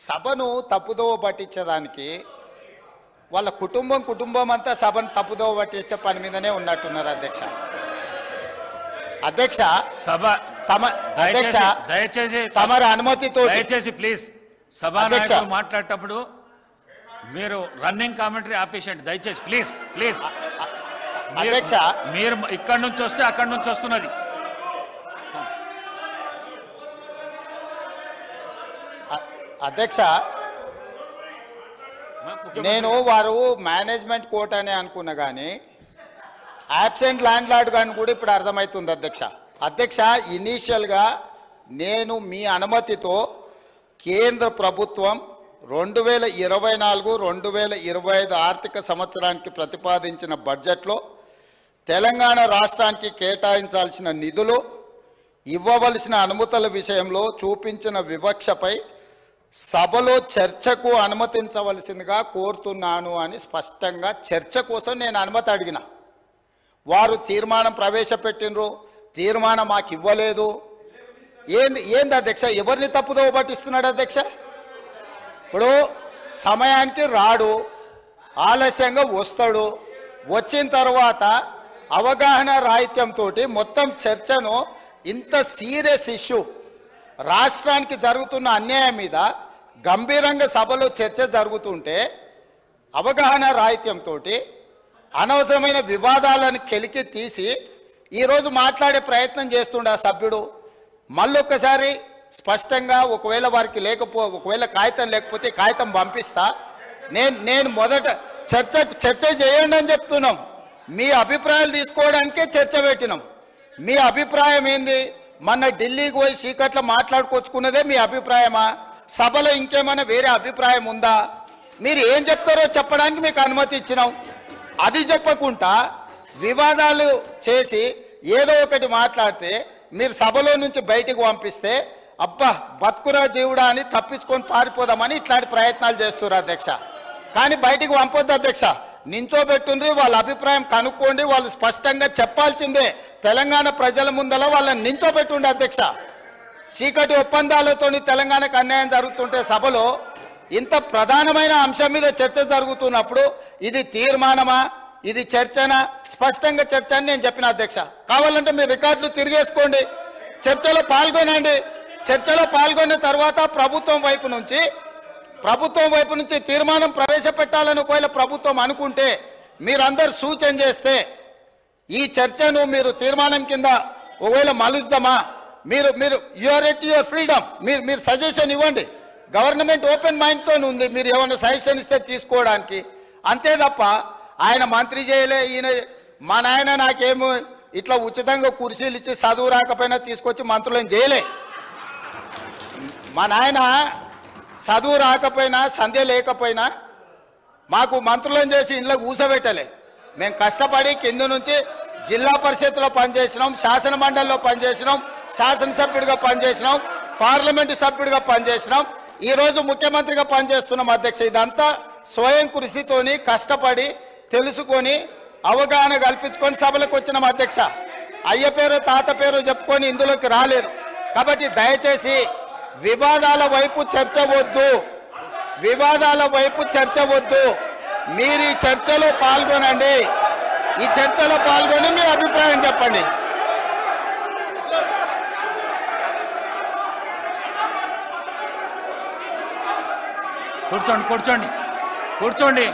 సభను తప్పుదోవ పట్టించడానికి వాళ్ళ కుటుంబం అంతా సభను తప్పుదోవ పట్టించే పని మీదనే ఉన్నట్టున్నారు అధ్యక్ష. అధ్యక్ష సభ అధ్యక్ష దయచేసి తమరి అనుమతితో దయచేసి ప్లీజ్ సభాధ్యక్ష మాట్లాడేటప్పుడు మీరు రన్నింగ్ కామెంటరీ ఆపేసండి దయచేసి ప్లీజ్ ప్లీజ్. అధ్యక్ష మీరు ఇక్కడి నుంచి వస్తే అక్కడి నుంచి వస్తున్నది. అధ్యక్ష నేను వారు మేనేజ్మెంట్ కోర్ట్ అనే అనుకున్నా కానీ యాబ్సెంట్ ల్యాండ్ లార్డ్ కానీ కూడా ఇప్పుడు అర్థమవుతుంది అధ్యక్ష. అధ్యక్ష ఇనీషియల్గా నేను మీ అనుమతితో కేంద్ర ప్రభుత్వం 2024-2025 ఆర్థిక సంవత్సరానికి ప్రతిపాదించిన బడ్జెట్లో తెలంగాణ రాష్ట్రానికి కేటాయించాల్సిన నిధులు ఇవ్వవలసిన అనుమతుల విషయంలో చూపించిన వివక్షపై సభలో చర్చకు అనుమతించవలసిందిగా కోరుతున్నాను అని స్పష్టంగా చర్చ కోసం నేను అనుమతి అడిగిన. వారు తీర్మానం ప్రవేశపెట్టినరు, తీర్మానం మాకు ఇవ్వలేదు. ఏంది అధ్యక్ష? ఎవరిని తప్పుదోవ పట్టిస్తున్నాడు అధ్యక్ష? ఇప్పుడు సమయానికి రాడు, ఆలస్యంగా వస్తాడు, వచ్చిన తర్వాత అవగాహన రాహిత్యంతో మొత్తం చర్చను ఇంత సీరియస్ ఇష్యూ రాష్ట్రానికి జరుగుతున్న అన్యాయం మీద గంభీరంగా సభలో చర్చ జరుగుతుంటే అవగాహన రాహిత్యంతో అనవసరమైన వివాదాలను కెలికి తీసి ఈరోజు మాట్లాడే ప్రయత్నం చేస్తుండే ఆ సభ్యుడు. మళ్ళొక్కసారి స్పష్టంగా ఒకవేళ వారికి ఒకవేళ కాగితం లేకపోతే కాగితం పంపిస్తా. నేను మొదట చర్చ చేయండి అని చెప్తున్నాం. మీ అభిప్రాయాలు తీసుకోవడానికే చర్చ పెట్టినాం. మీ అభిప్రాయం ఏంది? మొన్న ఢిల్లీకి పోయి చీకట్లో మాట్లాడుకొచ్చుకున్నదే మీ అభిప్రాయమా? సభలో ఇంకేమైనా వేరే అభిప్రాయం ఉందా? మీరు ఏం చెప్తారో చెప్పడానికి మీకు అనుమతి ఇచ్చినాం. అది చెప్పకుండా వివాదాలు చేసి ఏదో ఒకటి మాట్లాడితే మీరు సభలో నుంచి బయటికి పంపిస్తే అబ్బా బతుకురా జీవుడా అని తప్పించుకొని పారిపోదామని ఇట్లాంటి ప్రయత్నాలు చేస్తున్నారు అధ్యక్ష. కానీ బయటికి పంపొద్దు అధ్యక్ష. నించోబెట్టుండ్రి, వాళ్ళ అభిప్రాయం కనుక్కోండి. వాళ్ళు స్పష్టంగా చెప్పాల్సిందే. తెలంగాణ ప్రజల ముందల వాళ్ళని నించోబెట్టుండే అధ్యక్ష. చీకటి ఒప్పందాలతోని తెలంగాణకు అన్యాయం జరుగుతుంటే సభలో ఇంత ప్రధానమైన అంశం మీద చర్చ జరుగుతున్నప్పుడు ఇది తీర్మానమా, ఇది చర్చనా? స్పష్టంగా చర్చ అని నేను చెప్పిన అధ్యక్ష. కావాలంటే మీరు రికార్డులు తిరిగేసుకోండి, చర్చలో పాల్గొనండి. చర్చలో పాల్గొన్న తర్వాత ప్రభుత్వం వైపు నుంచి తీర్మానం ప్రవేశపెట్టాలని ఒకవేళ ప్రభుత్వం అనుకుంటే మీరందరూ సూచన చేస్తే ఈ చర్చను మీరు తీర్మానం కింద ఒకవేళ మలుద్దామా? మీరు యూఆర్ ఎట్ యువర్ ఫ్రీడమ్. మీరు సజెషన్ ఇవ్వండి. గవర్నమెంట్ ఓపెన్ మైండ్తో ఉంది. మీరు ఏమైనా సజెషన్ ఇస్తే తీసుకోవడానికి. అంతే తప్ప ఆయన మంత్రి చేయలే, ఈయన మా నాయన నాకేమో ఇట్లా ఉచితంగా కుర్చీలు ఇచ్చి చదువు రాకపోయినా తీసుకొచ్చి మంత్రులను చేయలే. మా నాయన చదువు రాకపోయినా సంధ్య లేకపోయినా మాకు మంత్రులను చేసి ఇంట్లో కూసబెట్టలే. మేము కష్టపడి కింద నుంచి జిల్లా పరిషత్లో పనిచేసినాం, శాసన మండలిలో పనిచేసినాం, శాసనసభ్యుడిగా పనిచేసినాం, పార్లమెంటు సభ్యుడిగా పనిచేసినాం, ఈరోజు ముఖ్యమంత్రిగా పనిచేస్తున్నాం అధ్యక్ష. ఇదంతా స్వయం కృషితోని కష్టపడి తెలుసుకొని అవగాహన కల్పించుకొని సభలకు వచ్చినాం అధ్యక్ష. అయ్య పేరు తాత పేరు చెప్పుకొని ఇందులోకి రాలేదు. కాబట్టి దయచేసి వివాదాల వైపు చర్చ వద్దు. మీరు ఈ చర్చలో పాల్గొనండి. ఈ చర్చలో పాల్గొని మీ అభిప్రాయం చెప్పండి. కూర్చోండి.